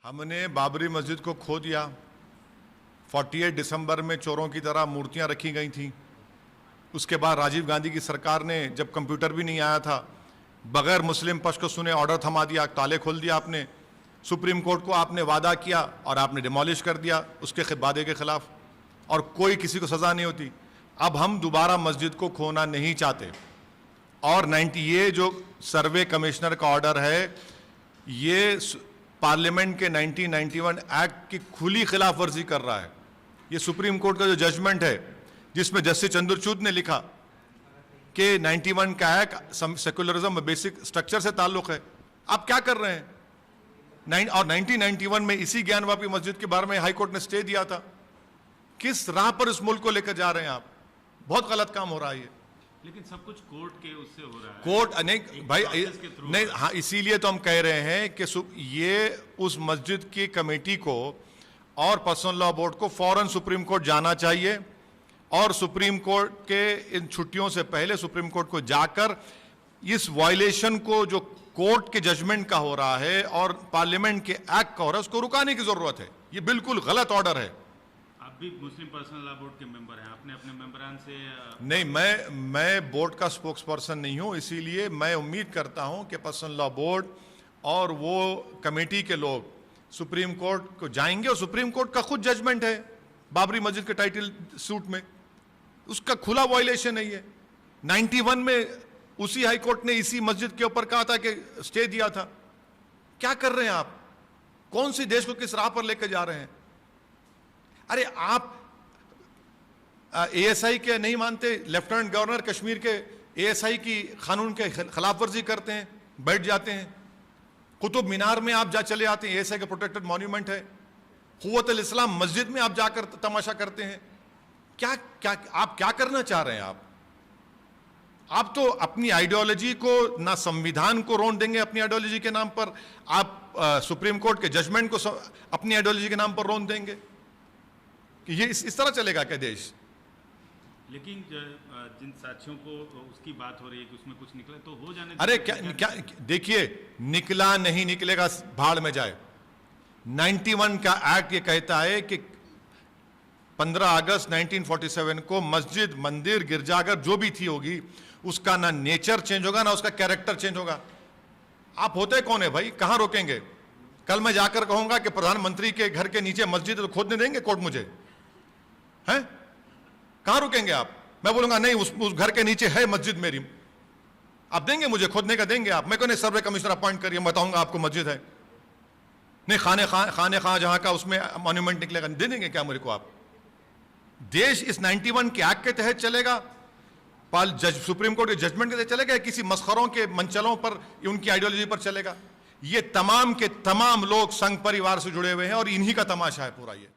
हमने बाबरी मस्जिद को खो दिया। 48 दिसंबर में चोरों की तरह मूर्तियां रखी गई थीं। उसके बाद राजीव गांधी की सरकार ने, जब कंप्यूटर भी नहीं आया था, बगैर मुस्लिम पक्ष को सुने ऑर्डर थमा दिया, ताले खोल दिया आपने। सुप्रीम कोर्ट को आपने वादा किया और आपने डिमोलिश कर दिया उसके वादे के खिलाफ, और कोई किसी को सज़ा नहीं होती। अब हम दोबारा मस्जिद को खोना नहीं चाहते। और 90 ये जो सर्वे कमिश्नर का ऑर्डर है, ये पार्लियामेंट के 1991 एक्ट की खुली खिलाफ वर्जी कर रहा है। ये सुप्रीम कोर्ट का जो जजमेंट है, जिसमें जस्टिस चंद्रचूड़ ने लिखा कि 91 का एक्ट सेकुलरिज्म बेसिक स्ट्रक्चर से ताल्लुक है। आप क्या कर रहे हैं? और 1991 में इसी ज्ञानवापी मस्जिद के बारे में हाई कोर्ट ने स्टे दिया था। किस राह पर इस मुल्क को लेकर जा रहे हैं आप? बहुत गलत काम हो रहा है ये। लेकिन सब कुछ कोर्ट के उससे हो रहा है। कोर्ट नहीं भाई, नहीं, हाँ, इसीलिए तो हम कह रहे हैं कि ये उस मस्जिद की कमेटी को और पर्सनल लॉ बोर्ड को फौरन सुप्रीम कोर्ट जाना चाहिए, और सुप्रीम कोर्ट के इन छुट्टियों से पहले सुप्रीम कोर्ट को जाकर इस वायलेशन को, जो कोर्ट के जजमेंट का हो रहा है और पार्लियामेंट के एक्ट का हो रहा है, उसको रुकाने की जरूरत है। ये बिल्कुल गलत ऑर्डर है। आप भी मुस्लिम पर्सनल लॉ बोर्ड के मेंबर हैं, आपने अपने मेंबरान से नहीं, मैं बोर्ड का स्पोक्स पर्सन नहीं हूं, इसीलिए मैं उम्मीद करता हूं कि पर्सनल लॉ बोर्ड और वो कमेटी के लोग सुप्रीम कोर्ट को जाएंगे, और सुप्रीम कोर्ट का खुद जजमेंट है बाबरी मस्जिद के टाइटल सूट में, उसका खुला वायलेशन है ये। 91 में उसी हाई कोर्ट ने इसी मस्जिद के ऊपर कहा था कि स्टे दिया था। क्या कर रहे हैं आप? कौन सी देश को किस राह पर लेकर जा रहे हैं? अरे आप एएसआई के नहीं मानते, लेफ्टिनेंट गवर्नर कश्मीर के एएसआई की कानून के खिलाफ वर्जी करते हैं, बैठ जाते हैं। कुतुब मीनार में आप जा चले आते हैं, एएसआई का प्रोटेक्टेड मॉन्यूमेंट है। कुव्वतुल इस्लाम मस्जिद में आप जाकर तमाशा करते हैं। क्या क्या आप क्या करना चाह रहे हैं? आप तो अपनी आइडियोलॉजी को, ना संविधान को रोन देंगे अपनी आइडियोलॉजी के नाम पर, आप सुप्रीम कोर्ट के जजमेंट को अपनी आइडियोलॉजी के नाम पर रोन देंगे। कि ये इस तरह चलेगा क्या देश? लेकिन जिन साथियों को उसकी बात हो रही है कि उसमें कुछ निकला तो हो जाने। अरे क्या देखिए, निकला नहीं निकलेगा, भाड़ में जाए। 91 का एक्ट ये कहता है कि 15 अगस्त 1947 को मस्जिद, मंदिर, गिरजाघर जो भी थी होगी, उसका ना नेचर चेंज होगा, ना उसका कैरेक्टर चेंज होगा। आप होते कौन है भाई? कहां रोकेंगे? कल मैं जाकर कहूंगा कि प्रधानमंत्री के घर के नीचे मस्जिद है, तो खोदने देंगे कोर्ट मुझे? हैं? कहां रुकेंगे आप? मैं बोलूंगा नहीं, उस घर के नीचे है मस्जिद मेरी, आप देंगे मुझे खोदने का? देंगे आप? मैं को नहीं, सर्वे कमिश्नर अपॉइंट करिए, बताऊंगा आपको मस्जिद है। नहीं, खाने खां जहां का उसमें मॉन्यूमेंट निकलेगा, दे देंगे क्या मेरे को आप? देश इस 91 के एक्ट के तहत चलेगा, सुप्रीम कोर्ट के जजमेंट के तहत चलेगा, किसी मस्खरों के मंचलों पर, उनकी आइडियोलॉजी पर चलेगा? ये तमाम के तमाम लोग संघ परिवार से जुड़े हुए हैं और इन्हीं का तमाशा है पूरा ये।